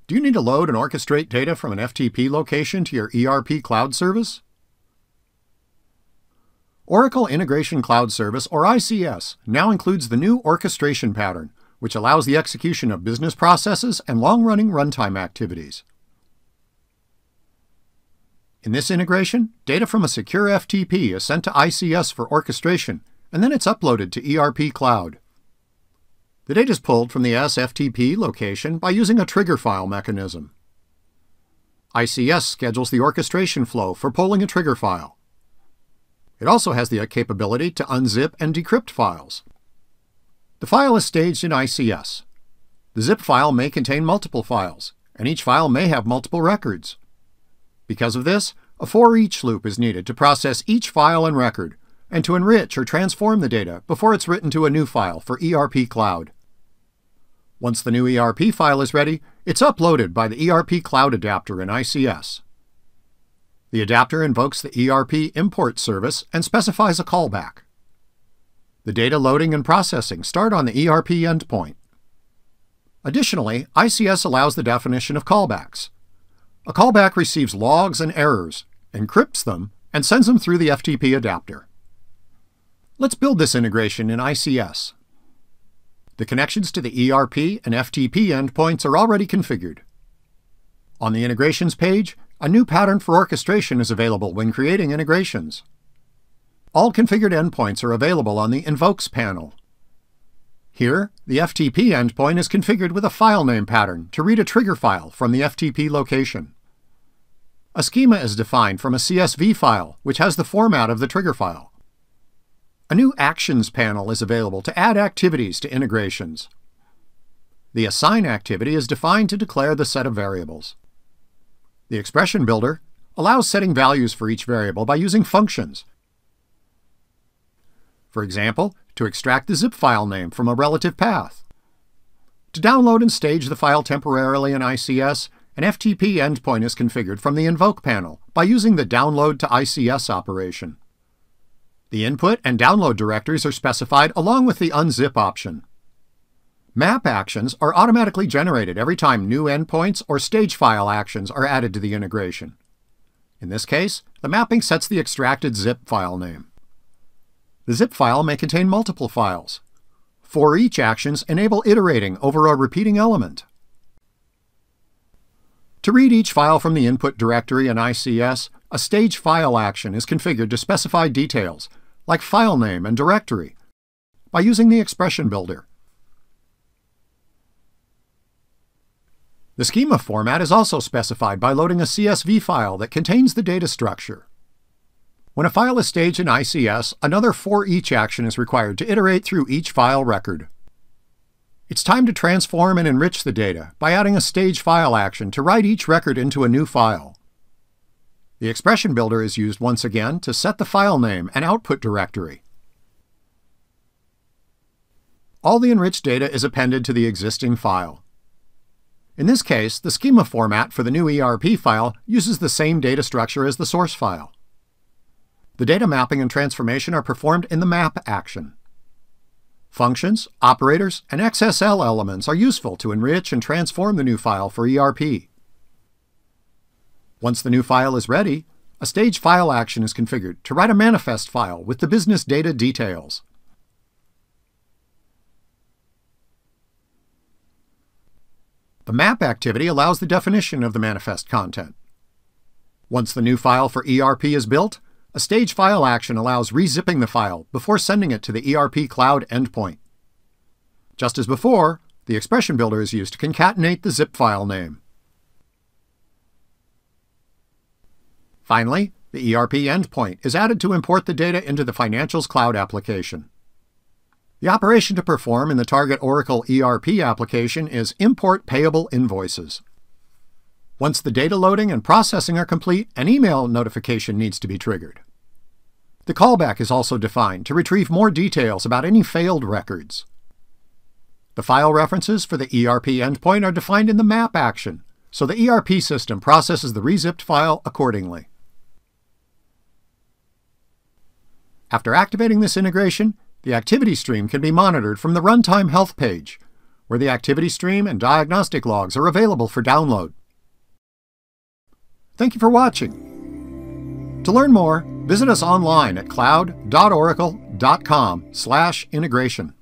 Do you need to load and orchestrate data from an FTP location to your ERP Cloud service? Oracle Integration Cloud Service, or ICS, now includes the new orchestration pattern, which allows the execution of business processes and long-running runtime activities. In this integration, data from a secure FTP is sent to ICS for orchestration, and then it's uploaded to ERP Cloud. The data is pulled from the SFTP location by using a trigger file mechanism. ICS schedules the orchestration flow for pulling a trigger file. It also has the capability to unzip and decrypt files. The file is staged in ICS. The zip file may contain multiple files, and each file may have multiple records. Because of this, a for-each loop is needed to process each file and record, and to enrich or transform the data before it's written to a new file for ERP Cloud. Once the new ERP file is ready, it's uploaded by the ERP Cloud adapter in ICS. The adapter invokes the ERP import service and specifies a callback. The data loading and processing start on the ERP endpoint. Additionally, ICS allows the definition of callbacks. A callback receives logs and errors, encrypts them, and sends them through the FTP adapter. Let's build this integration in ICS. The connections to the ERP and FTP endpoints are already configured. On the Integrations page, a new pattern for orchestration is available when creating integrations. All configured endpoints are available on the Invokes panel. Here, the FTP endpoint is configured with a file name pattern to read a trigger file from the FTP location. A schema is defined from a CSV file, which has the format of the trigger file. A new Actions panel is available to add activities to integrations. The Assign activity is defined to declare the set of variables. The Expression Builder allows setting values for each variable by using functions. For example, to extract the zip file name from a relative path. To download and stage the file temporarily in ICS, an FTP endpoint is configured from the Invoke panel by using the Download to ICS operation. The input and download directories are specified along with the unzip option. Map actions are automatically generated every time new endpoints or stage file actions are added to the integration. In this case, the mapping sets the extracted zip file name. The zip file may contain multiple files. For each actions enable iterating over a repeating element. To read each file from the input directory in ICS, a stage file action is configured to specify details, like file name and directory, by using the Expression Builder. The schema format is also specified by loading a CSV file that contains the data structure. When a file is staged in ICS, another for each action is required to iterate through each file record. It's time to transform and enrich the data by adding a stage file action to write each record into a new file. The Expression Builder is used once again to set the file name and output directory. All the enriched data is appended to the existing file. In this case, the schema format for the new ERP file uses the same data structure as the source file. The data mapping and transformation are performed in the Map action. Functions, operators, and XSL elements are useful to enrich and transform the new file for ERP. Once the new file is ready, a stage file action is configured to write a manifest file with the business data details. The Map activity allows the definition of the manifest content. Once the new file for ERP is built, a stage file action allows rezipping the file before sending it to the ERP Cloud endpoint. Just as before, the Expression Builder is used to concatenate the zip file name. Finally, the ERP endpoint is added to import the data into the Financials Cloud application. The operation to perform in the target Oracle ERP application is Import Payable Invoices. Once the data loading and processing are complete, an email notification needs to be triggered. The callback is also defined to retrieve more details about any failed records. The file references for the ERP endpoint are defined in the Map action, so the ERP system processes the rezipped file accordingly. After activating this integration, the activity stream can be monitored from the Runtime Health page, where the activity stream and diagnostic logs are available for download. Thank you for watching. To learn more, visit us online at cloud.oracle.com/integration.